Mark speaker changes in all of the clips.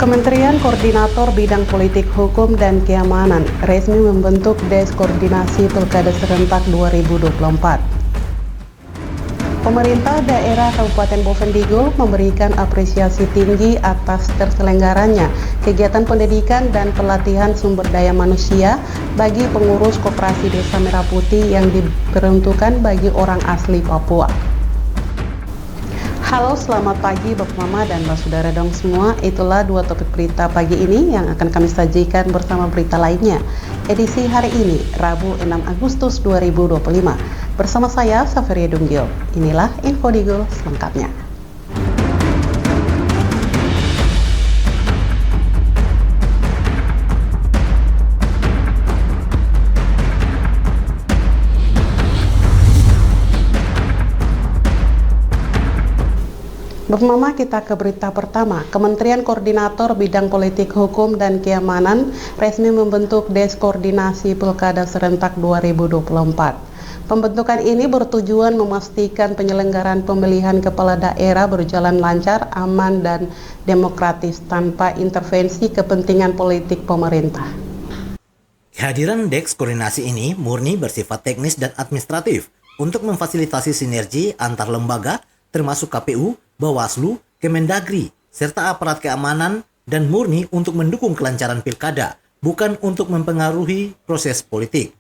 Speaker 1: Kementerian Koordinator Bidang Politik Hukum dan Keamanan resmi membentuk Des Koordinasi Pilkada Serentak 2024. Pemerintah daerah Kabupaten Bovendigul memberikan apresiasi tinggi atas terselenggaranya kegiatan pendidikan dan pelatihan sumber daya manusia bagi pengurus Koperasi Desa Merah Putih yang diperuntukkan bagi orang asli Papua. Halo, selamat pagi Bapak Mama dan Mbak Saudara dong semua. Itulah dua topik berita pagi ini yang akan kami sajikan bersama berita lainnya. Edisi hari ini, Rabu 6 Agustus 2025. Bersama saya, Saferia Dunggil. Inilah Info Digul selengkapnya. Bapak Mama, kita ke berita pertama. Kementerian Koordinator Bidang Politik Hukum dan Keamanan resmi membentuk Des Koordinasi Pilkada Serentak 2024. Pembentukan ini bertujuan memastikan penyelenggaraan pemilihan kepala daerah berjalan lancar, aman, dan demokratis tanpa intervensi kepentingan politik pemerintah.
Speaker 2: Kehadiran Des Koordinasi ini murni bersifat teknis dan administratif untuk memfasilitasi sinergi antar lembaga termasuk KPU, Bawaslu, Kemendagri, serta aparat keamanan dan murni untuk mendukung kelancaran pilkada, bukan untuk mempengaruhi proses politik.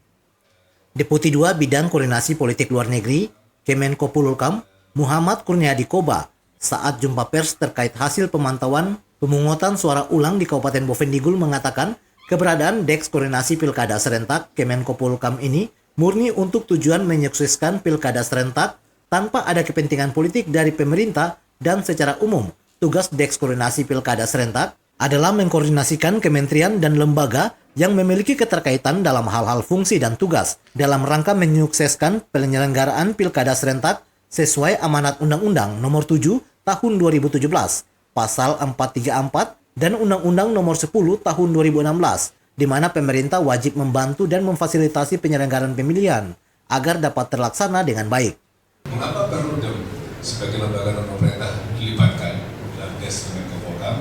Speaker 2: Deputi 2 Bidang Koordinasi Politik Luar Negeri, Kemenko Polhukam, Muhammad Kurniadi Koba, saat jumpa pers terkait hasil pemantauan pemungutan suara ulang di Kabupaten Bovendigul mengatakan keberadaan Des Koordinasi Pilkada Serentak Kemenko Polhukam ini murni untuk tujuan menyukseskan pilkada serentak tanpa ada kepentingan politik dari pemerintah. Dan secara umum, tugas Des Koordinasi Pilkada Serentak adalah mengkoordinasikan kementerian dan lembaga yang memiliki keterkaitan dalam hal-hal fungsi dan tugas dalam rangka menyukseskan penyelenggaraan Pilkada Serentak sesuai amanat Undang-Undang Nomor 7 Tahun 2017, Pasal 434 dan Undang-Undang Nomor 10 Tahun 2016, di mana pemerintah wajib membantu dan memfasilitasi penyelenggaraan pemilihan agar dapat terlaksana dengan baik.
Speaker 3: Mengapa perlu sebagai lembaga non-pemerintah dilibatkan dalam Des Kemenko Polhukam?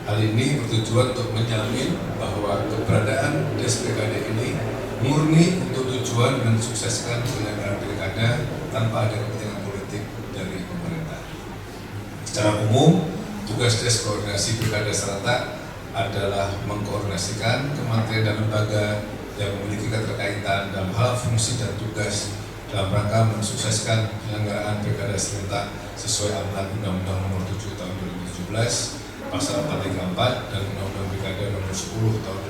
Speaker 3: Hal ini bertujuan untuk menjamin bahwa keberadaan Des Pilkada ini murni untuk tujuan mensukseskan penyelenggaraan pilkada tanpa ada kepentingan politik dari pemerintah. Secara umum, tugas Des Koordinasi Pilkada Serentak adalah mengkoordinasikan kementerian dan lembaga yang memiliki keterkaitan dalam hal fungsi dan tugas dalam rangka mensukseskan penyelenggaraan Pilkada Serentak sesuai amanat Undang-Undang Nomor 7 Tahun 2017, Pasal 434 dan Undang-Undang Pilkada Nomor 10 Tahun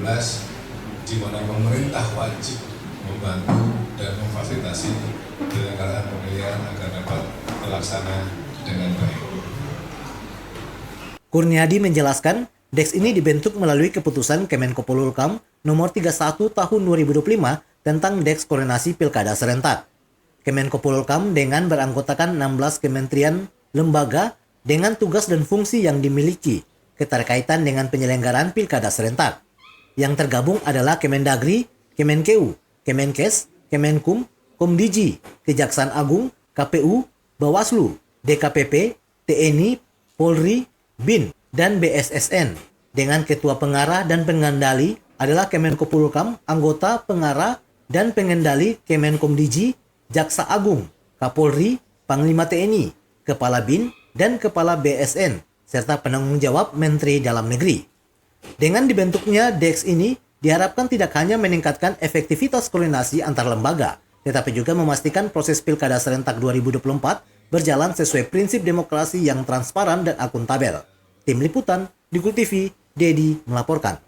Speaker 3: 2016, di mana pemerintah wajib membantu dan memfasilitasi penyelenggaraan pemilihan agar dapat terlaksana dengan baik.
Speaker 2: Kurniadi menjelaskan, Des ini dibentuk melalui keputusan Kemenko Polhukam Nomor 31 Tahun 2025 tentang Des Koordinasi Pilkada Serentak. Kemenko Polhukam dengan beranggotakan 16 kementerian lembaga dengan tugas dan fungsi yang dimiliki keterkaitan dengan penyelenggaraan Pilkada Serentak. Yang tergabung adalah Kemendagri, Kemenkeu, Kemenkes, Kemenkum, Komdiji, Kejaksaan Agung, KPU, Bawaslu, DKPP, TNI, Polri, BIN, dan BSSN. Dengan ketua pengarah dan pengendali adalah Kemenko Polhukam, anggota pengarah dan pengendali Kemenkomdiji, Jaksa Agung, Kapolri, Panglima TNI, Kepala BIN, dan Kepala BSN, serta penanggung jawab Menteri Dalam Negeri. Dengan dibentuknya Des ini, diharapkan tidak hanya meningkatkan efektivitas koordinasi antar lembaga, tetapi juga memastikan proses Pilkada Serentak 2024 berjalan sesuai prinsip demokrasi yang transparan dan akuntabel. Tim Liputan, Digul TV, Dedi melaporkan.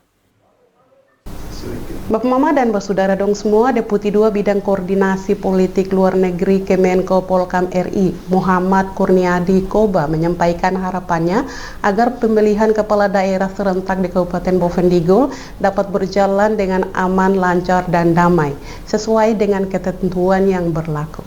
Speaker 1: Bapak Mama dan Mbak Saudara dong semua, Deputi 2 Bidang Koordinasi Politik Luar Negeri Kemenko Polhukam RI, Muhammad Kurniadi Koba menyampaikan harapannya agar pemilihan kepala daerah serentak di Kabupaten Bovendigul dapat berjalan dengan aman, lancar, dan damai, sesuai dengan ketentuan yang berlaku.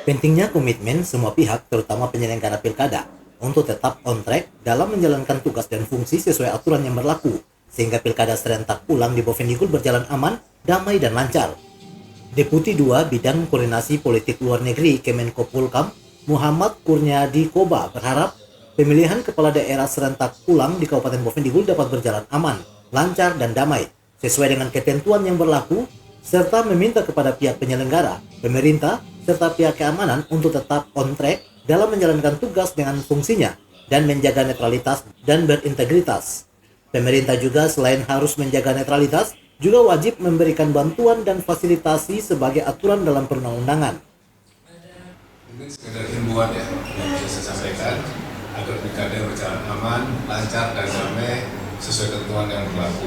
Speaker 2: Pentingnya komitmen semua pihak, terutama penyelenggara pilkada, untuk tetap on track dalam menjalankan tugas dan fungsi sesuai aturan yang berlaku, sehingga Pilkada Serentak ulang di Bovendigul berjalan aman, damai, dan lancar. Deputi 2 Bidang Koordinasi Politik Luar Negeri Kemenko Polhukam, Muhammad Kurniadi Koba berharap pemilihan kepala daerah serentak ulang di Kabupaten Boven Digul dapat berjalan aman, lancar, dan damai sesuai dengan ketentuan yang berlaku, serta meminta kepada pihak penyelenggara, pemerintah, serta pihak keamanan untuk tetap on track dalam menjalankan tugas dengan fungsinya dan menjaga netralitas dan berintegritas. Pemerintah juga selain harus menjaga netralitas, juga wajib memberikan bantuan dan fasilitasi sebagai aturan dalam perundang-undangan.
Speaker 3: Mungkin sekedar himbauan ya yang bisa saya sampaikan agar pilkada berjalan aman, lancar, dan damai sesuai ketentuan yang berlaku.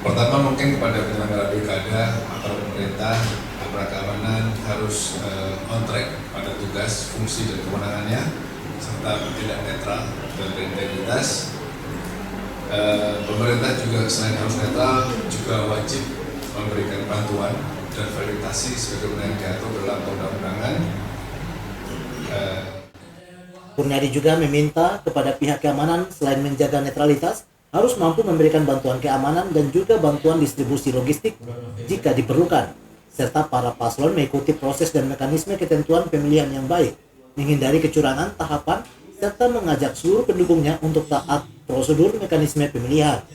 Speaker 3: Pertama mungkin kepada penyelenggara pilkada atau pemerintah, aparat keamanan harus on track pada tugas, fungsi, dan kewenangannya serta bertindak netral dan berintegritas. Pemerintah juga selain harus netral juga wajib memberikan bantuan dan validasi sebagaimana yang diatur dalam perundang-undangan.
Speaker 2: Kurniadi juga meminta kepada pihak keamanan selain menjaga netralitas, harus mampu memberikan bantuan keamanan dan juga bantuan distribusi logistik jika diperlukan, serta para paslon mengikuti proses dan mekanisme ketentuan pemilihan yang baik, menghindari kecurangan tahapan, serta mengajak seluruh pendukungnya untuk taat prosedur mekanisme pemilihan.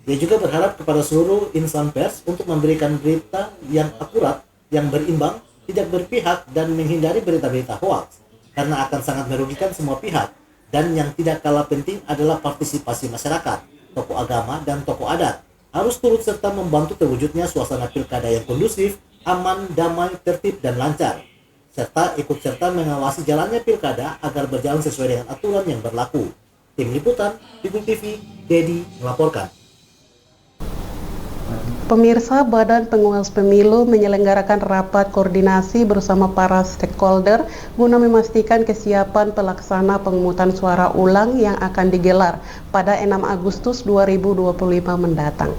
Speaker 2: Dia juga berharap kepada seluruh insan pers untuk memberikan berita yang akurat, yang berimbang, tidak berpihak, dan menghindari berita-berita hoaks, karena akan sangat merugikan semua pihak. Dan yang tidak kalah penting adalah partisipasi masyarakat, tokoh agama, dan tokoh adat harus turut serta membantu terwujudnya suasana pilkada yang kondusif, aman, damai, tertib, dan lancar, serta ikut serta mengawasi jalannya pilkada agar berjalan sesuai dengan aturan yang berlaku. Tim Liputan, Digul TV, Dedi melaporkan.
Speaker 1: Pemirsa, Badan Pengawas Pemilu menyelenggarakan rapat koordinasi bersama para stakeholder guna memastikan kesiapan pelaksana pemungutan suara ulang yang akan digelar pada 6 Agustus 2025 mendatang.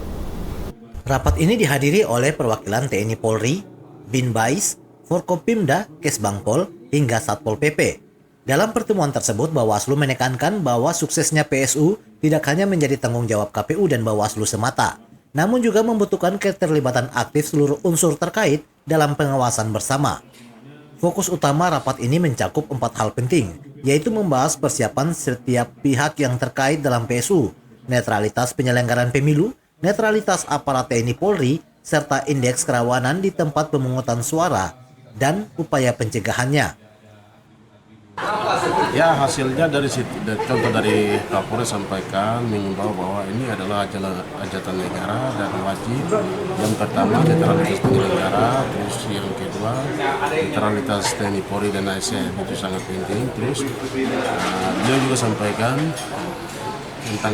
Speaker 2: Rapat ini dihadiri oleh perwakilan TNI Polri, Binbais, Forkopimda, Kesbangpol, hingga Satpol PP. Dalam pertemuan tersebut, Bawaslu menekankan bahwa suksesnya PSU tidak hanya menjadi tanggung jawab KPU dan Bawaslu semata, namun juga membutuhkan keterlibatan aktif seluruh unsur terkait dalam pengawasan bersama. Fokus utama rapat ini mencakup 4 hal penting, yaitu membahas persiapan setiap pihak yang terkait dalam PSU, netralitas penyelenggaraan pemilu, netralitas aparat TNI Polri, serta indeks kerawanan di tempat pemungutan suara, dan upaya pencegahannya.
Speaker 4: Ya, hasilnya dari situ, contoh dari Kapolres sampaikan mengimbau bahwa ini adalah hajatan negara dan wajib. Yang pertama netralitas penyelenggara, terus yang kedua netralitas TNI Polri dan ASN itu sangat penting. Terus beliau juga sampaikan tentang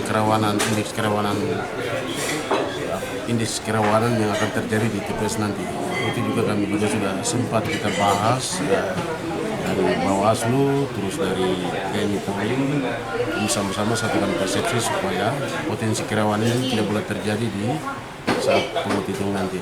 Speaker 4: indeks kerawanan yang akan terjadi di TPS nanti. Itu juga kami juga sudah sempat kita bahas. Dari Bawaslu, terus dari TNI Polri, sama-sama satukan persepsi supaya potensi kerawanan ini tidak boleh terjadi di saat penghitungan nanti.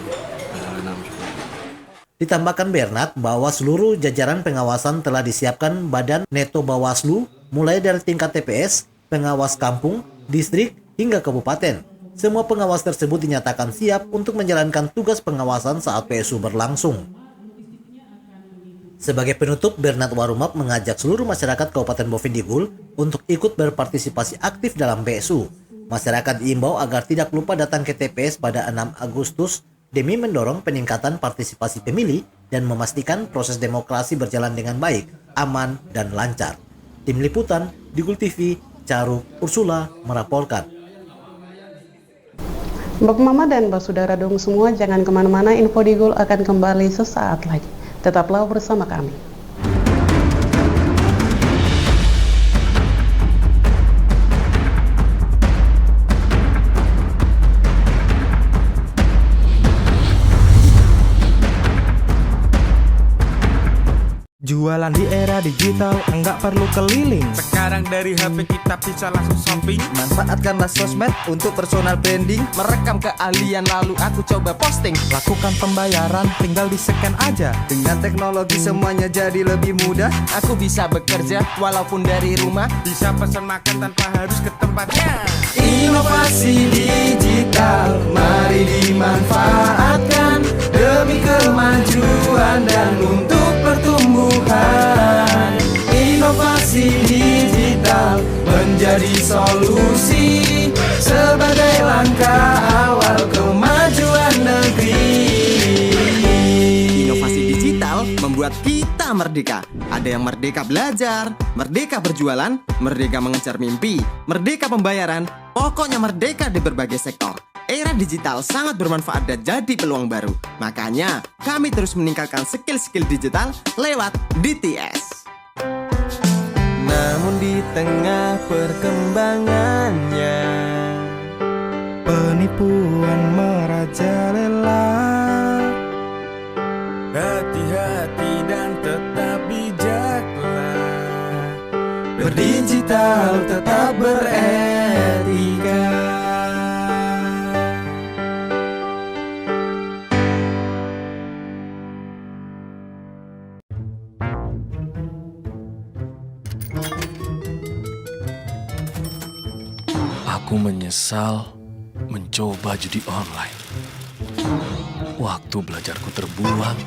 Speaker 2: Ditambahkan Bernard bahwa seluruh jajaran pengawasan telah disiapkan Badan Neto Bawaslu, mulai dari tingkat TPS, pengawas kampung, distrik, hingga kabupaten. Semua pengawas tersebut dinyatakan siap untuk menjalankan tugas pengawasan saat PSU berlangsung. Sebagai penutup, Bernard Warumap mengajak seluruh masyarakat Kabupaten Boven Digul untuk ikut berpartisipasi aktif dalam PSU. Masyarakat diimbau agar tidak lupa datang ke TPS pada 6 Agustus demi mendorong peningkatan partisipasi pemilih dan memastikan proses demokrasi berjalan dengan baik, aman, dan lancar. Tim Liputan, Digul TV, Caruk, Ursula melaporkan.
Speaker 1: Bapak Mama dan Mbak Saudara dong semua, jangan kemana-mana, Info Digul akan kembali sesaat lagi. Tetaplah bersama kami.
Speaker 5: Jualan di era digital, enggak perlu keliling.
Speaker 6: Sekarang dari HP kita bisa langsung shopping.
Speaker 5: Manfaatkanlah sosmed untuk personal branding.
Speaker 6: Merekam keahlian lalu aku coba posting.
Speaker 5: Lakukan pembayaran, tinggal di-scan aja.
Speaker 7: Dengan teknologi semuanya jadi lebih mudah.
Speaker 6: Aku bisa bekerja walaupun dari rumah.
Speaker 5: Bisa pesan makan tanpa harus ke tempatnya.
Speaker 7: Inovasi digital, mari dimanfaatkan demi kemajuan dan untuk pertumbuhan. Inovasi digital. jadi solusi sebagai langkah awal kemajuan negeri.
Speaker 6: Inovasi digital membuat kita merdeka. Ada yang merdeka belajar, merdeka berjualan, merdeka mengejar mimpi, merdeka pembayaran, pokoknya merdeka di berbagai sektor. Era digital sangat bermanfaat dan jadi peluang baru. Makanya, kami terus meningkatkan skill-skill digital lewat DTS.
Speaker 7: Namun di tengah perkembangannya,
Speaker 5: Penipuan merajalela.
Speaker 7: hati-hati dan tetap bijaklah. Berdigital tetap beretika.
Speaker 8: Aku menyesal mencoba judi online. Waktu belajarku terbuang,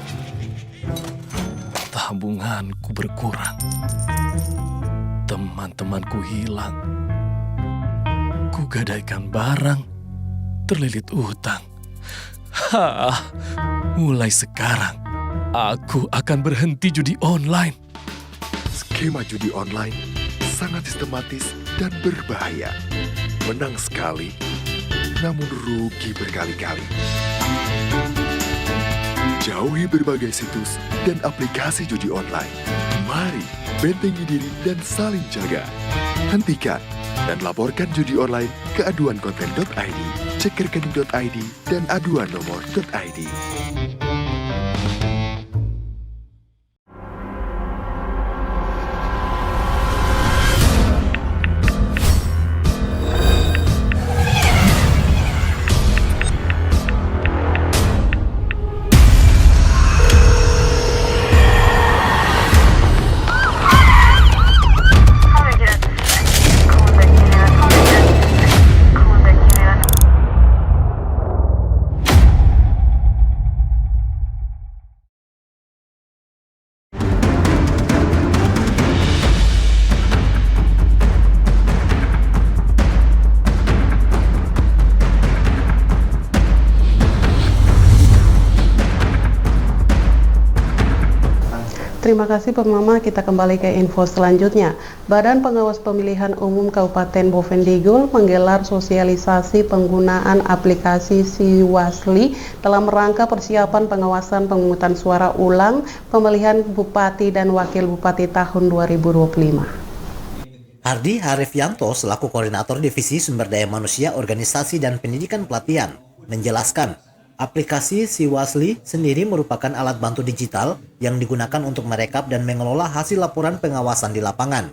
Speaker 8: tabunganku berkurang, teman-temanku hilang, kugadaikan barang, terlilit utang. Mulai sekarang, aku akan berhenti judi online.
Speaker 9: Skema judi online sangat sistematis dan berbahaya. Menang sekali, namun rugi berkali-kali. Jauhi berbagai situs dan aplikasi judi online. Mari bentengi diri dan saling jaga. Hentikan dan laporkan judi online ke aduankonten.id, cekerkening.id, dan aduannomor.id.
Speaker 1: Terima kasih Pemama, kita kembali ke info selanjutnya. Badan Pengawas Pemilihan Umum Kabupaten Bovendigul menggelar sosialisasi penggunaan aplikasi Siwasli dalam rangka persiapan pengawasan pemungutan suara ulang pemilihan Bupati dan Wakil Bupati tahun 2025.
Speaker 2: Hardi Harifyanto selaku Koordinator Divisi Sumber Daya Manusia Organisasi dan Pendidikan Pelatihan menjelaskan aplikasi Siwasli sendiri merupakan alat bantu digital yang digunakan untuk merekap dan mengelola hasil laporan pengawasan di lapangan.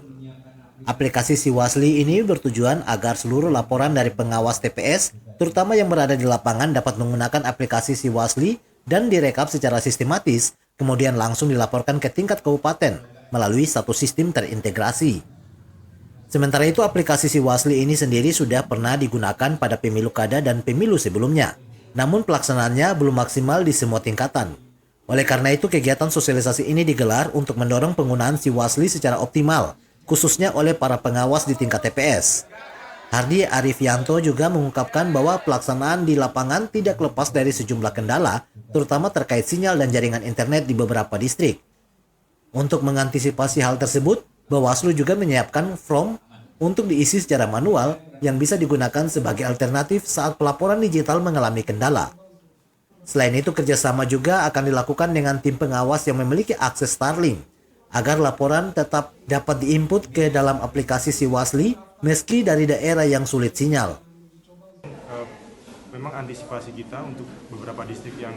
Speaker 2: Aplikasi Siwasli ini bertujuan agar seluruh laporan dari pengawas TPS, terutama yang berada di lapangan, dapat menggunakan aplikasi Siwasli dan direkap secara sistematis, kemudian langsung dilaporkan ke tingkat kabupaten melalui satu sistem terintegrasi. Sementara itu, aplikasi Siwasli ini sendiri sudah pernah digunakan pada pemilu kada dan pemilu sebelumnya. Namun pelaksanaannya belum maksimal di semua tingkatan. Oleh karena itu, kegiatan sosialisasi ini digelar untuk mendorong penggunaan Siwasli secara optimal, khususnya oleh para pengawas di tingkat TPS. Hardi Arifyanto juga mengungkapkan bahwa pelaksanaan di lapangan tidak lepas dari sejumlah kendala, terutama terkait sinyal dan jaringan internet di beberapa distrik. Untuk mengantisipasi hal tersebut, Bawaslu juga menyiapkan form untuk diisi secara manual yang bisa digunakan sebagai alternatif saat pelaporan digital mengalami kendala. Selain itu, kerjasama juga akan dilakukan dengan tim pengawas yang memiliki akses Starlink agar laporan tetap dapat diinput ke dalam aplikasi Siwasli meski dari daerah yang sulit sinyal.
Speaker 10: Memang antisipasi kita untuk beberapa distrik yang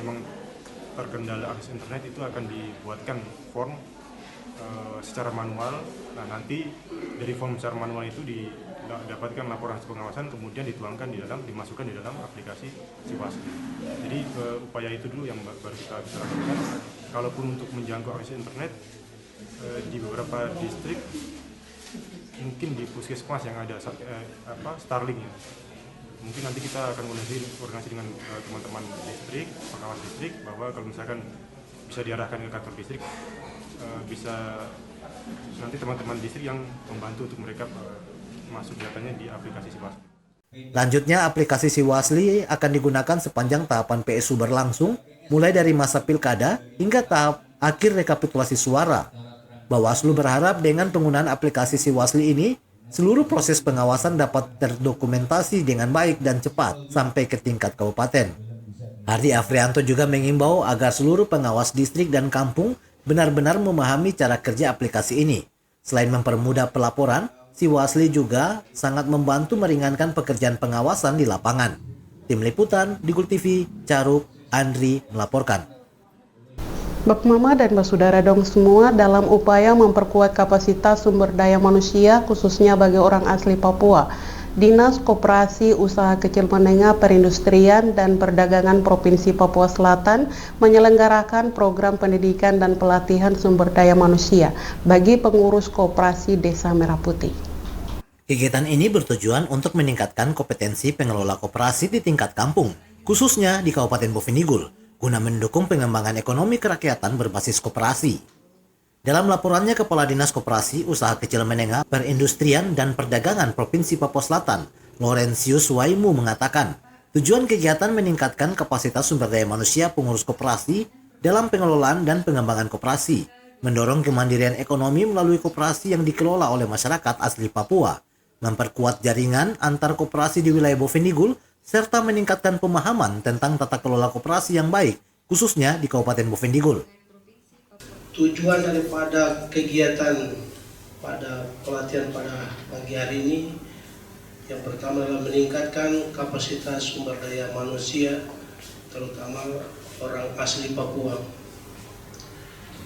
Speaker 10: memang terkendala akses internet itu akan dibuatkan form secara manual. Nah, nanti dari form secara manual itu didapatkan laporan hasil pengawasan, kemudian dimasukkan di dalam aplikasi Siwasli. Jadi upaya itu dulu yang baru kita bisa lakukan. Kalaupun untuk menjangkau akses internet di beberapa distrik, mungkin di puskesmas yang ada Starlink ya. Mungkin nanti kita akan koordinasi dengan teman-teman distrik, pengawas distrik, bahwa kalau misalkan bisa diarahkan ke kantor distrik, bisa nanti teman-teman distrik yang membantu untuk mereka masuk datanya di aplikasi Siwasli.
Speaker 2: Lanjutnya, aplikasi Siwasli akan digunakan sepanjang tahapan PSU berlangsung, mulai dari masa pilkada hingga tahap akhir rekapitulasi suara. Bawaslu berharap dengan penggunaan aplikasi Siwasli ini, seluruh proses pengawasan dapat terdokumentasi dengan baik dan cepat sampai ke tingkat kabupaten. Hardi Afrianto juga mengimbau agar seluruh pengawas distrik dan kampung benar-benar memahami cara kerja aplikasi ini. Selain mempermudah pelaporan, Siwasli juga sangat membantu meringankan pekerjaan pengawasan di lapangan. Tim Liputan, Digul TV, Caruk, Andri melaporkan.
Speaker 1: Bak Mama dan Basudara dong semua dalam upaya memperkuat kapasitas sumber daya manusia khususnya bagi orang asli Papua. Dinas Koperasi Usaha Kecil Menengah Perindustrian dan Perdagangan Provinsi Papua Selatan menyelenggarakan program pendidikan dan pelatihan sumber daya manusia bagi pengurus koperasi Desa Merah Putih.
Speaker 2: Kegiatan ini bertujuan untuk meningkatkan kompetensi pengelola koperasi di tingkat kampung, khususnya di Kabupaten Bovendigul, guna mendukung pengembangan ekonomi kerakyatan berbasis koperasi. Dalam laporannya, Kepala Dinas Koperasi Usaha Kecil Menengah Perindustrian dan Perdagangan Provinsi Papua Selatan, Laurentius Waimu mengatakan, tujuan kegiatan meningkatkan kapasitas sumber daya manusia pengurus koperasi dalam pengelolaan dan pengembangan koperasi, mendorong kemandirian ekonomi melalui koperasi yang dikelola oleh masyarakat asli Papua, memperkuat jaringan antar koperasi di wilayah Bovendigul, serta meningkatkan pemahaman tentang tata kelola koperasi yang baik, khususnya di Kabupaten Bovendigul.
Speaker 11: Tujuan daripada kegiatan pada pelatihan pada pagi hari ini, yang pertama adalah meningkatkan kapasitas sumber daya manusia, terutama orang asli Papua.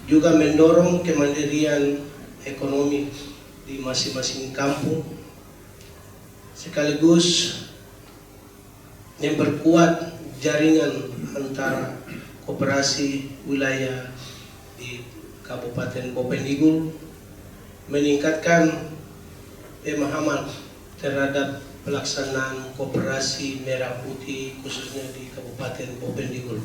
Speaker 11: Juga mendorong kemandirian ekonomi di masing-masing kampung, sekaligus memperkuat jaringan antara koperasi wilayah di Kabupaten Bovendigul, meningkatkan pemahaman terhadap pelaksanaan koperasi Merah Putih khususnya di Kabupaten Bovendigul.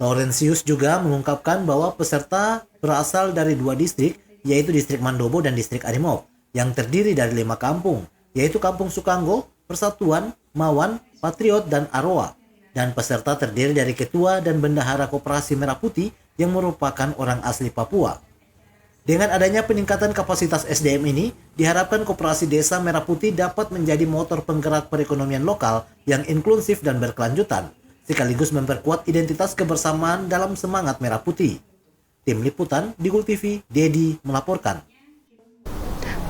Speaker 2: Laurentius juga mengungkapkan bahwa peserta berasal dari 2 distrik, yaitu Distrik Mandobo dan Distrik Arimop, yang terdiri dari 5 kampung, yaitu Kampung Sukanggo, Persatuan, Mawan, Patriot, dan Aroa. Dan peserta terdiri dari ketua dan bendahara koperasi Merah Putih yang merupakan orang asli Papua. Dengan adanya peningkatan kapasitas SDM ini, diharapkan koperasi Desa Merah Putih dapat menjadi motor penggerak perekonomian lokal yang inklusif dan berkelanjutan, sekaligus memperkuat identitas kebersamaan dalam semangat Merah Putih. Tim Liputan, Digul TV, Dedi melaporkan.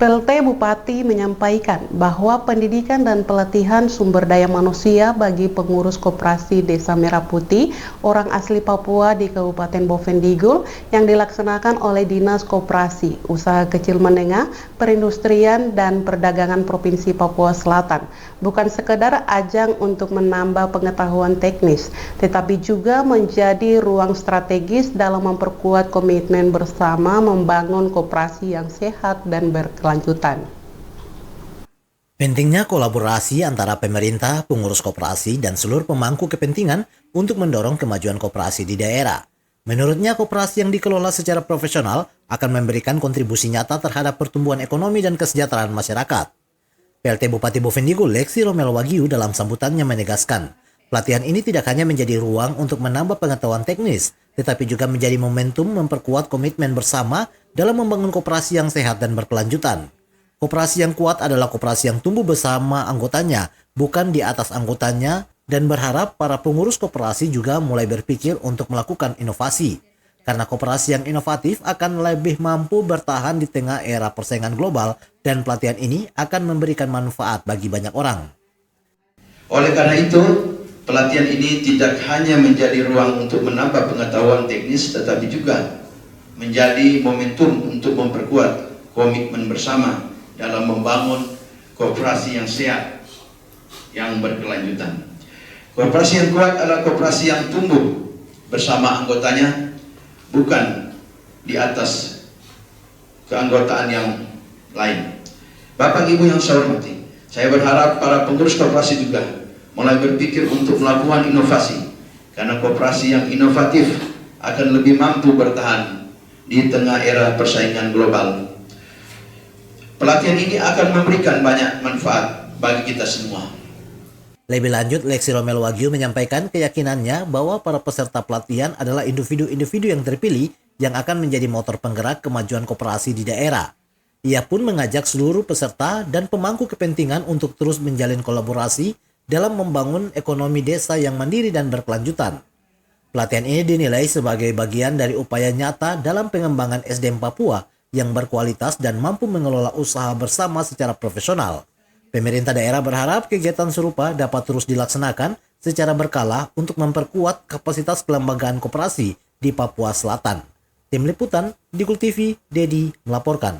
Speaker 1: PLT Bupati menyampaikan bahwa pendidikan dan pelatihan sumber daya manusia bagi pengurus koperasi Desa Merah Putih orang asli Papua di Kabupaten Bovendigul yang dilaksanakan oleh Dinas Koperasi Usaha Kecil Menengah Perindustrian dan Perdagangan Provinsi Papua Selatan bukan sekedar ajang untuk menambah pengetahuan teknis, tetapi juga menjadi ruang strategis dalam memperkuat komitmen bersama membangun koperasi yang sehat dan berkelanjutan.
Speaker 2: Pentingnya kolaborasi antara pemerintah, pengurus koperasi, dan seluruh pemangku kepentingan untuk mendorong kemajuan koperasi di daerah. Menurutnya, koperasi yang dikelola secara profesional akan memberikan kontribusi nyata terhadap pertumbuhan ekonomi dan kesejahteraan masyarakat. PLT Bupati Bovendigul Lexi Romel Wagyu dalam sambutannya menegaskan, pelatihan ini tidak hanya menjadi ruang untuk menambah pengetahuan teknis, tetapi juga menjadi momentum memperkuat komitmen bersama dalam membangun koperasi yang sehat dan berkelanjutan. Koperasi yang kuat adalah koperasi yang tumbuh bersama anggotanya, bukan di atas anggotanya, dan berharap para pengurus koperasi juga mulai berpikir untuk melakukan inovasi. Karena koperasi yang inovatif akan lebih mampu bertahan di tengah era persaingan global dan pelatihan ini akan memberikan manfaat bagi banyak orang.
Speaker 12: Oleh karena itu, pelatihan ini tidak hanya menjadi ruang untuk menambah pengetahuan teknis, tetapi juga menjadi momentum untuk memperkuat komitmen bersama dalam membangun koperasi yang sehat, yang berkelanjutan. Koperasi yang kuat adalah koperasi yang tumbuh bersama anggotanya, bukan di atas keanggotaan yang lain. Bapak Ibu yang saya hormati, saya berharap para pengurus koperasi juga mulai berpikir untuk melakukan inovasi, karena koperasi yang inovatif akan lebih mampu bertahan di tengah era persaingan global. Pelatihan ini akan memberikan banyak manfaat bagi kita semua.
Speaker 2: Lebih lanjut, Lexi Romel Wagyu menyampaikan keyakinannya bahwa para peserta pelatihan adalah individu-individu yang terpilih yang akan menjadi motor penggerak kemajuan koperasi di daerah. Ia pun mengajak seluruh peserta dan pemangku kepentingan untuk terus menjalin kolaborasi dalam membangun ekonomi desa yang mandiri dan berkelanjutan. Pelatihan ini dinilai sebagai bagian dari upaya nyata dalam pengembangan SDM Papua yang berkualitas dan mampu mengelola usaha bersama secara profesional. Pemerintah daerah berharap kegiatan serupa dapat terus dilaksanakan secara berkala untuk memperkuat kapasitas kelembagaan koperasi di Papua Selatan. Tim Liputan, Digul TV, Dedi melaporkan.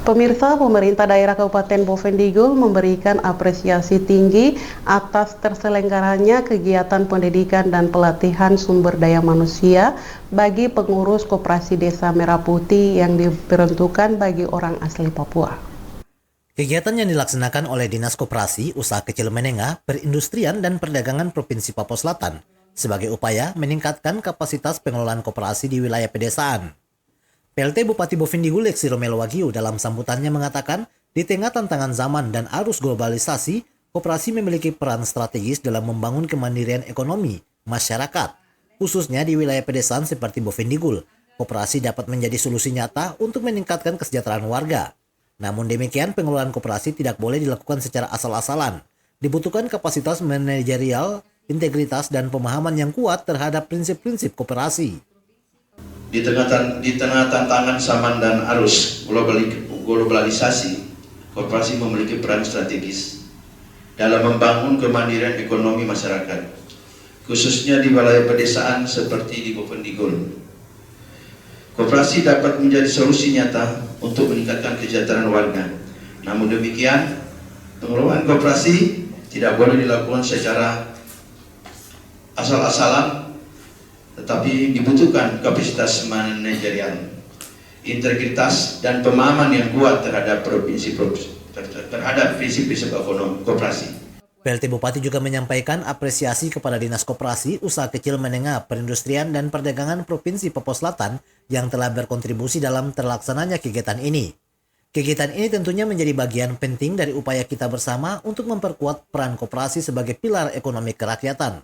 Speaker 1: Pemirsa, pemerintah daerah Kabupaten Bovendigul memberikan apresiasi tinggi atas terselenggaranya kegiatan pendidikan dan pelatihan sumber daya manusia bagi pengurus Koperasi Desa Merah Putih yang diperuntukkan bagi orang asli Papua.
Speaker 2: Kegiatan yang dilaksanakan oleh Dinas Koperasi, Usaha Kecil Menengah, Perindustrian dan Perdagangan Provinsi Papua Selatan sebagai upaya meningkatkan kapasitas pengelolaan koperasi di wilayah pedesaan. PLT Bupati Bovendigul Lexi Romel Wagyu dalam sambutannya mengatakan, di tengah tantangan zaman dan arus globalisasi, koperasi memiliki peran strategis dalam membangun kemandirian ekonomi masyarakat, khususnya di wilayah pedesaan seperti Bovendigul. Koperasi dapat menjadi solusi nyata untuk meningkatkan kesejahteraan warga. Namun demikian, pengelolaan koperasi tidak boleh dilakukan secara asal-asalan. Dibutuhkan kapasitas manajerial, integritas, dan pemahaman yang kuat terhadap prinsip-prinsip koperasi.
Speaker 12: Di tengah tantangan zaman dan arus globalisasi, koperasi memiliki peran strategis dalam membangun kemandirian ekonomi masyarakat, khususnya di wilayah pedesaan seperti di Bovendigul. Koperasi dapat menjadi solusi nyata untuk meningkatkan kesejahteraan warga. Namun demikian, pengelolaan koperasi tidak boleh dilakukan secara asal-asalan, tetapi dibutuhkan kapasitas manajerial, integritas, dan pemahaman yang kuat terhadap prinsip-prinsip ekonomi koperasi.
Speaker 2: PLT Bupati juga menyampaikan apresiasi kepada Dinas Koperasi, Usaha Kecil Menengah, Perindustrian dan Perdagangan Provinsi Papua Selatan yang telah berkontribusi dalam terlaksananya kegiatan ini. Kegiatan ini tentunya menjadi bagian penting dari upaya kita bersama untuk memperkuat peran koperasi sebagai pilar ekonomi kerakyatan.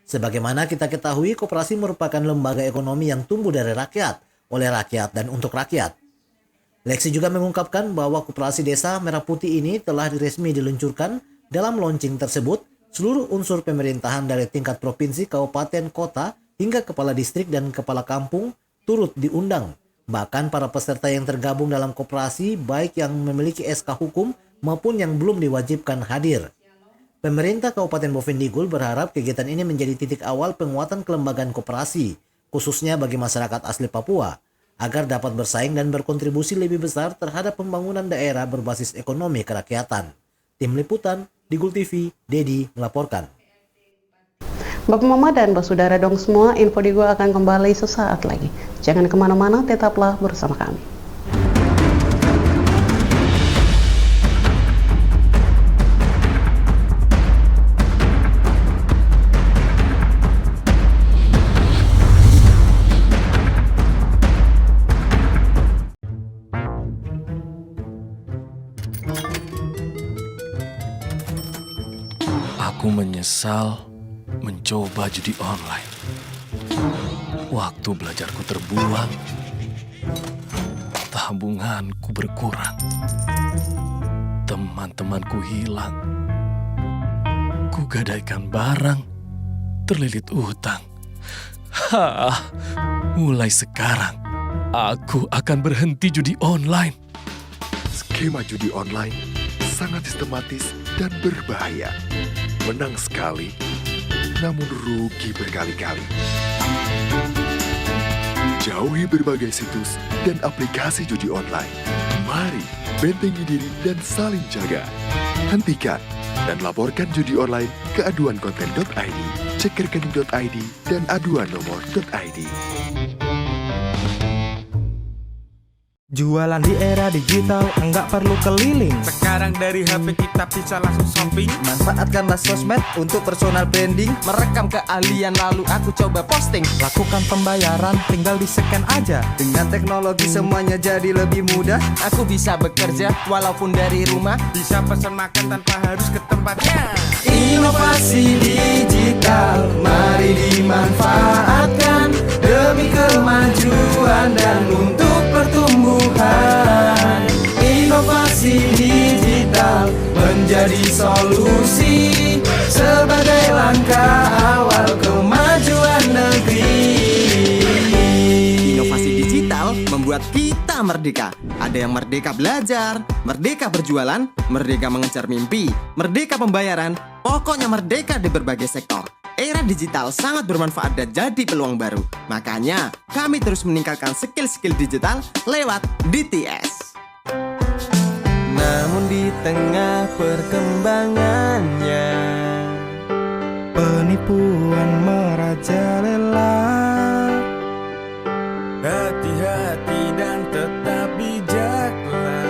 Speaker 2: Sebagaimana kita ketahui, koperasi merupakan lembaga ekonomi yang tumbuh dari rakyat, oleh rakyat, dan untuk rakyat. Lexi juga mengungkapkan bahwa Koperasi Desa Merah Putih ini telah resmi diluncurkan. Dalam launching tersebut, seluruh unsur pemerintahan dari tingkat provinsi, kabupaten, kota, hingga kepala distrik dan kepala kampung turut diundang. Bahkan para peserta yang tergabung dalam koperasi, baik yang memiliki SK hukum maupun yang belum diwajibkan hadir. Pemerintah Kabupaten Bovendigul berharap kegiatan ini menjadi titik awal penguatan kelembagaan koperasi, khususnya bagi masyarakat asli Papua, agar dapat bersaing dan berkontribusi lebih besar terhadap pembangunan daerah berbasis ekonomi kerakyatan. Tim Liputan, Digul TV, Dedi melaporkan.
Speaker 1: Bapak Mama dan Saudara dong semua, info Digul akan kembali sesaat lagi. Jangan kemana-mana, tetaplah bersama kami.
Speaker 8: Aku menyesal mencoba judi online. Waktu belajarku terbuang, tabunganku berkurang, teman-temanku hilang, kugadaikan barang, terlilit utang. Mulai sekarang, aku akan berhenti judi online.
Speaker 9: Skema judi online sangat sistematis dan berbahaya. Menang sekali, namun rugi berkali-kali. Jauhi berbagai situs dan aplikasi judi online. Mari bentengi diri dan saling jaga. Hentikan dan laporkan judi online ke aduankonten.id, cek rekening.id, dan aduan nomor.id.
Speaker 5: Jualan di era digital, enggak perlu keliling.
Speaker 7: Sekarang dari HP kita bisa langsung shopping.
Speaker 6: Manfaatkanlah sosmed untuk personal branding. Merekam keahlian lalu aku coba posting.
Speaker 5: Lakukan pembayaran, tinggal di-scan aja.
Speaker 6: Dengan teknologi semuanya jadi lebih mudah.
Speaker 7: Aku bisa bekerja walaupun dari rumah. Bisa pesan makan tanpa harus ke tempatnya.
Speaker 6: Inovasi digital, mari dimanfaatkan demi kemajuan dan untuk pertumbuhan. Inovasi digital menjadi solusi sebagai langkah awal kemajuan negeri. Inovasi digital membuat kita merdeka. Ada yang merdeka belajar, merdeka berjualan, merdeka mengejar mimpi, merdeka pembayaran, pokoknya merdeka di berbagai sektor. Era digital sangat bermanfaat dan jadi peluang baru. Makanya, kami terus meningkatkan skill-skill digital lewat DTS.
Speaker 7: Namun di tengah perkembangannya,
Speaker 5: Penipuan merajalela.
Speaker 7: hati-hati dan tetap bijaklah.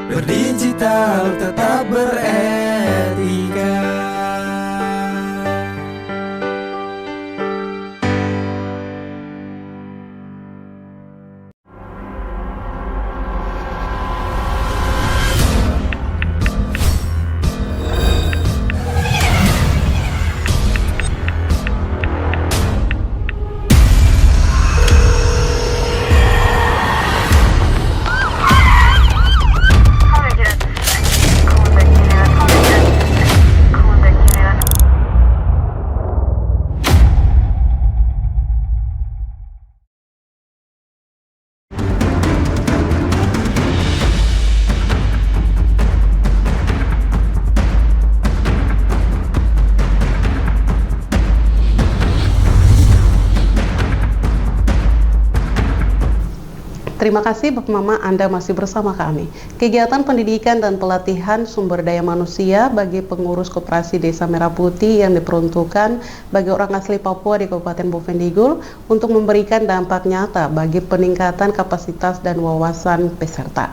Speaker 6: Berdigital tetap beretika.
Speaker 1: Terima kasih Bapak Mama, Anda masih bersama kami. Kegiatan pendidikan dan pelatihan sumber daya manusia bagi pengurus koperasi Desa Merah Putih yang diperuntukkan bagi orang asli Papua di Kabupaten Bovendigul untuk memberikan dampak nyata bagi peningkatan kapasitas dan wawasan peserta.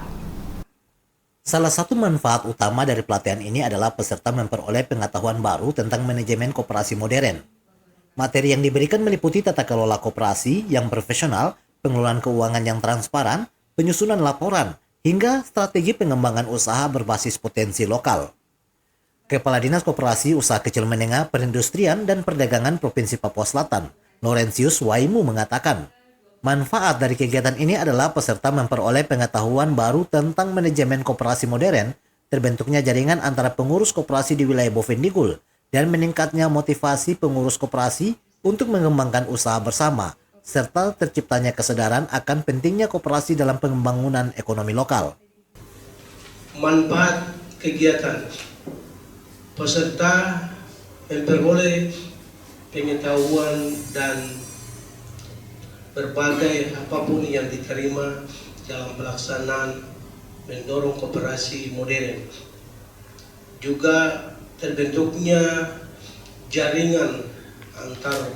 Speaker 2: Salah satu manfaat utama dari pelatihan ini adalah peserta memperoleh pengetahuan baru tentang manajemen koperasi modern. Materi yang diberikan meliputi tata kelola koperasi yang profesional, pengelolaan keuangan yang transparan, penyusunan laporan, hingga strategi pengembangan usaha berbasis potensi lokal. Kepala Dinas Koperasi Usaha Kecil Menengah Perindustrian dan Perdagangan Provinsi Papua Selatan, Laurentius Waimu mengatakan, manfaat dari kegiatan ini adalah peserta memperoleh pengetahuan baru tentang manajemen koperasi modern, terbentuknya jaringan antara pengurus koperasi di wilayah Bovendigul, dan meningkatnya motivasi pengurus koperasi untuk mengembangkan usaha bersama, serta terciptanya kesadaran akan pentingnya koperasi dalam pembangunan ekonomi lokal.
Speaker 11: Manfaat kegiatan peserta memperoleh pengetahuan dan berbagai apapun yang diterima dalam pelaksanaan mendorong koperasi modern. Juga terbentuknya jaringan antar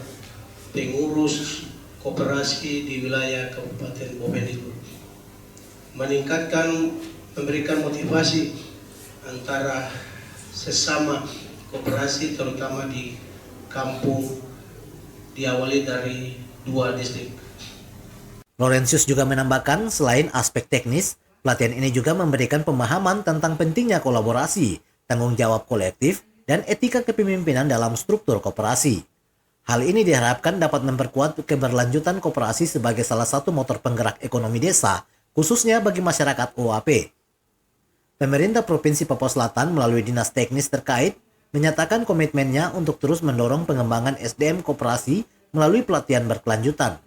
Speaker 11: pengurus koperasi di wilayah Kabupaten Bovendigul, memberikan motivasi antara sesama koperasi, terutama di kampung, diawali dari 2 distrik.
Speaker 2: Laurentius juga menambahkan, selain aspek teknis, pelatihan ini juga memberikan pemahaman tentang pentingnya kolaborasi, tanggung jawab kolektif, dan etika kepemimpinan dalam struktur koperasi. Hal ini diharapkan dapat memperkuat keberlanjutan koperasi sebagai salah satu motor penggerak ekonomi desa, khususnya bagi masyarakat OAP. Pemerintah Provinsi Papua Selatan melalui dinas teknis terkait menyatakan komitmennya untuk terus mendorong pengembangan SDM koperasi melalui pelatihan berkelanjutan.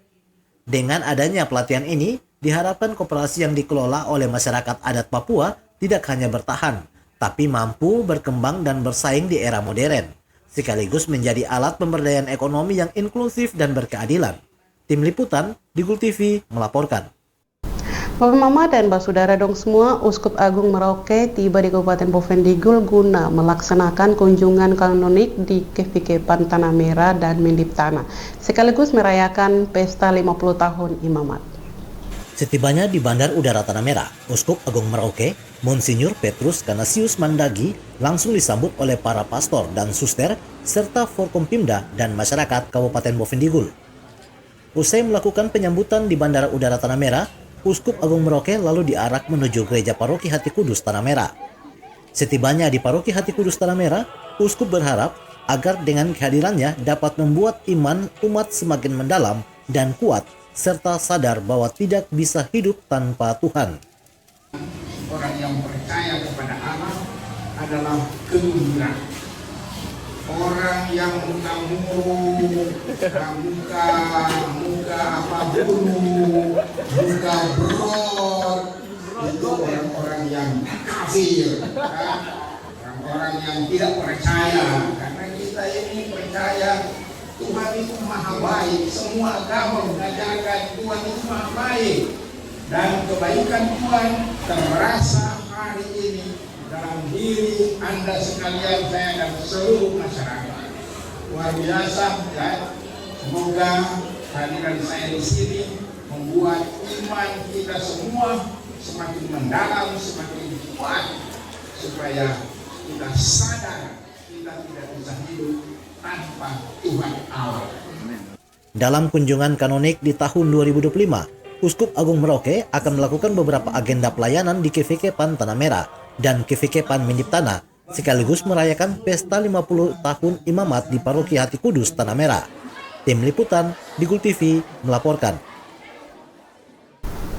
Speaker 2: Dengan adanya pelatihan ini, diharapkan koperasi yang dikelola oleh masyarakat adat Papua tidak hanya bertahan, tapi mampu berkembang dan bersaing di era modern, sekaligus menjadi alat pemberdayaan ekonomi yang inklusif dan berkeadilan. Tim Liputan, Digul TV melaporkan.
Speaker 1: Bapak Mama dan Mbak Saudara dong semua, Uskup Agung Merauke tiba di Kabupaten Bovendigul guna melaksanakan kunjungan kanonik di Kevikepan Tanah Merah dan Mindip Tanah, sekaligus merayakan pesta 50 tahun Imamat.
Speaker 2: Setibanya di Bandar Udara Tanah Merah, Uskup Agung Merauke, Monsinyur Petrus Canisius Mandagi langsung disambut oleh para pastor dan suster serta Forkompimda dan masyarakat Kabupaten Bovendigul. Usai melakukan penyambutan di Bandara Udara Tanah Merah, Uskup Agung Merauke lalu diarak menuju Gereja Paroki Hati Kudus Tanah Merah. Setibanya di Paroki Hati Kudus Tanah Merah, Uskup berharap agar dengan kehadirannya dapat membuat iman umat semakin mendalam dan kuat, serta sadar bahwa tidak bisa hidup tanpa Tuhan.
Speaker 13: Orang yang percaya kepada Allah adalah gembira. Orang yang muka muka berot, itu orang-orang yang kafir, orang-orang yang tidak percaya. Karena kita ini percaya Tuhan itu maha baik, semua agama mengajarkan Tuhan itu maha baik, dan kebaikan Tuhan terasa hari ini dalam diri Anda sekalian, saya dan seluruh masyarakat. Luar biasa ya. Semoga kehadiran saya di sini membuat iman kita semua semakin mendalam, semakin kuat, supaya kita sadar kita tidak bisa hidup tanpa Tuhan Allah.
Speaker 2: Dalam kunjungan kanonik di tahun 2025, Uskup Agung Merauke akan melakukan beberapa agenda pelayanan di KVK PAN Tanah Merah dan KVK PAN Mindip Tanah, sekaligus merayakan pesta 50 tahun imamat di Paroki Hati Kudus Tanah Merah. Tim Liputan, Digul TV melaporkan.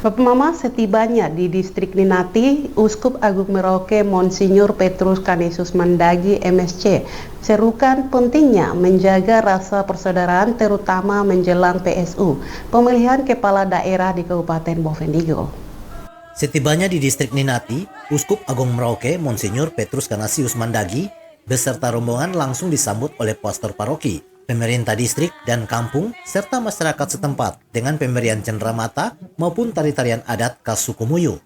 Speaker 1: Bapak Mama, setibanya di distrik Ninati, Uskup Agung Merauke Monsinyur Petrus Canisius Mandagi MSC serukan pentingnya menjaga rasa persaudaraan terutama menjelang PSU, pemilihan kepala daerah di Kabupaten Bovendigul.
Speaker 2: Setibanya di distrik Ninati, Uskup Agung Merauke Monsinyur Petrus Canisius Mandagi beserta rombongan langsung disambut oleh pastor paroki, pemerintah distrik dan kampung, serta masyarakat setempat dengan pemberian cenderamata maupun tari-tarian adat khas suku Muyu.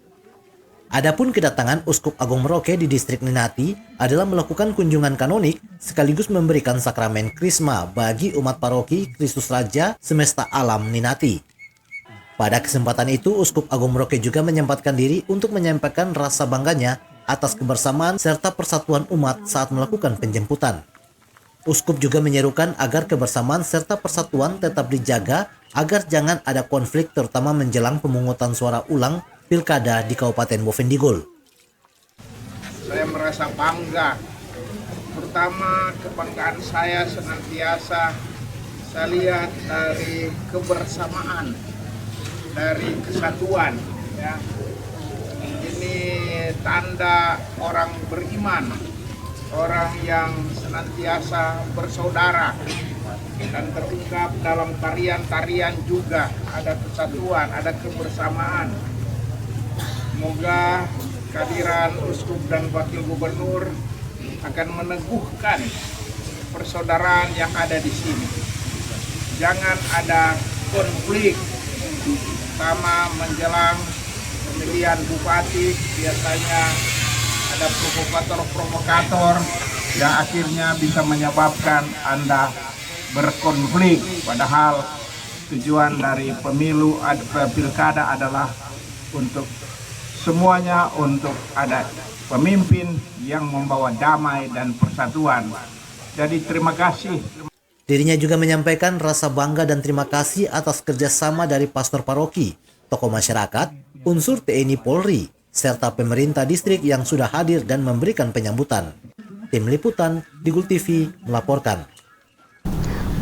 Speaker 2: Adapun kedatangan Uskup Agung Merauke di distrik Ninati adalah melakukan kunjungan kanonik sekaligus memberikan sakramen Krisma bagi umat paroki Kristus Raja Semesta Alam Ninati. Pada kesempatan itu, Uskup Agung Merauke juga menyempatkan diri untuk menyampaikan rasa bangganya atas kebersamaan serta persatuan umat saat melakukan penjemputan. Uskup juga menyerukan agar kebersamaan serta persatuan tetap dijaga agar jangan ada konflik terutama menjelang pemungutan suara ulang pilkada di Kabupaten Bovendigul.
Speaker 13: Saya merasa bangga, pertama kebanggaan saya senantiasa saya lihat dari kebersamaan, dari kesatuan. Ya. Ini tanda orang beriman, orang yang senantiasa bersaudara, dan terungkap dalam tarian-tarian juga ada kesatuan, ada kebersamaan. Semoga kehadiran Uskup dan Wakil Gubernur akan meneguhkan persaudaraan yang ada di sini. Jangan ada konflik, sama menjelang pemilihan bupati biasanya ada provokator-provokator yang akhirnya bisa menyebabkan Anda berkonflik, padahal tujuan dari pemilu pilkada adalah untuk semuanya, untuk ada pemimpin yang membawa damai dan persatuan. Jadi terima kasih.
Speaker 2: Dirinya juga menyampaikan rasa bangga dan terima kasih atas kerjasama dari pastor paroki, tokoh masyarakat, unsur TNI Polri, serta pemerintah distrik yang sudah hadir dan memberikan penyambutan. Tim Liputan, Digul TV melaporkan.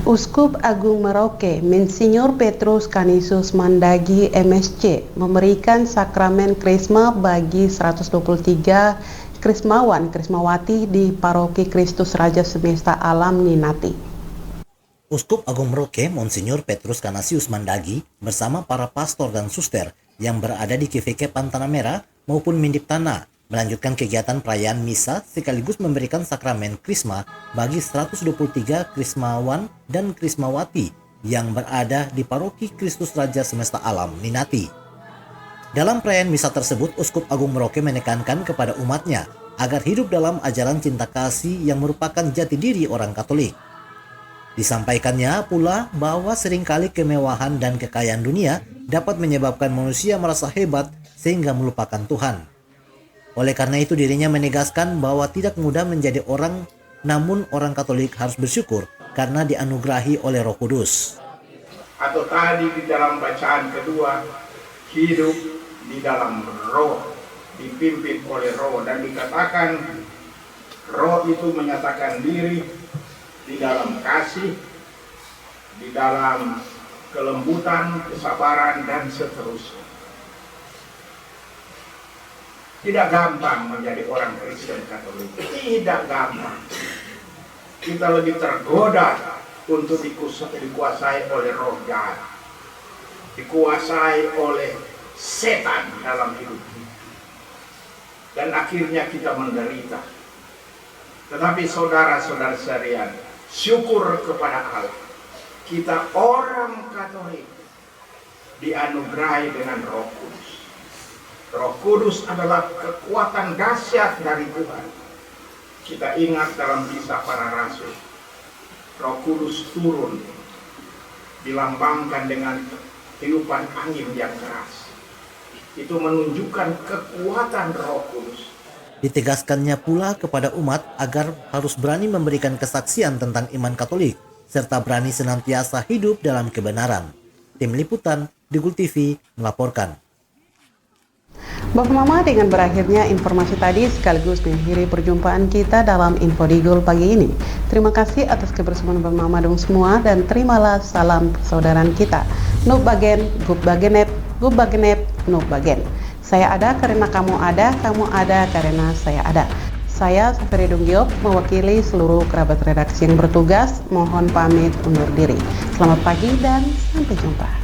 Speaker 1: Uskup Agung Merauke Monsinyur Petrus Canisius Mandagi MSC memberikan sakramen Krisma bagi 123 Krismawan Krismawati di Paroki Kristus Raja Semesta Alam Ninati.
Speaker 2: Uskup Agung Merauke Monsinyur Petrus Canisius Mandagi bersama para pastor dan suster yang berada di KVK PAN Tanah Merah maupun Mindip Tanah melanjutkan kegiatan perayaan misa sekaligus memberikan sakramen Krisma bagi 123 Krismawan dan Krismawati yang berada di Paroki Kristus Raja Semesta Alam Ninati. Dalam perayaan misa tersebut, Uskup Agung Merauke menekankan kepada umatnya agar hidup dalam ajaran cinta kasih yang merupakan jati diri orang Katolik. Disampaikannya pula bahwa seringkali kemewahan dan kekayaan dunia dapat menyebabkan manusia merasa hebat sehingga melupakan Tuhan. Oleh karena itu dirinya menegaskan bahwa tidak mudah menjadi orang, namun orang Katolik harus bersyukur karena dianugerahi oleh Roh Kudus.
Speaker 13: Atau tadi di dalam bacaan kedua, hidup di dalam roh, dipimpin oleh roh, dan dikatakan roh itu menyatakan diri di dalam kasih, di dalam kelembutan, kesabaran, dan seterusnya. Tidak gampang menjadi orang Kristen Katolik, tidak gampang. Kita lebih tergoda untuk dikuasai oleh roh jahat, dikuasai oleh setan dalam hidup kita, dan akhirnya kita menderita. Tetapi saudara-saudara sekalian, syukur kepada Allah, kita orang Katolik dianugerahi dengan Roh Kudus. Roh Kudus adalah kekuatan dahsyat dari Tuhan. Kita ingat dalam kisah para rasul, Roh Kudus turun, dilambangkan dengan tiupan angin yang keras. Itu menunjukkan kekuatan Roh Kudus.
Speaker 2: Ditegaskannya pula kepada umat agar harus berani memberikan kesaksian tentang iman Katolik, serta berani senantiasa hidup dalam kebenaran. Tim Liputan, Digul TV melaporkan.
Speaker 1: Bapak Mama, dengan berakhirnya informasi tadi sekaligus mengakhiri perjumpaan kita dalam Info Digul pagi ini. Terima kasih atas kebersamaan Bapak Mama dong semua, dan terimalah salam persaudaraan kita. Nuk bagen, gub bagenep, nuk bagen. Saya ada karena kamu ada karena saya ada. Saya Saferi Dunggiop mewakili seluruh kerabat redaksi yang bertugas, mohon pamit undur diri. Selamat pagi dan sampai jumpa.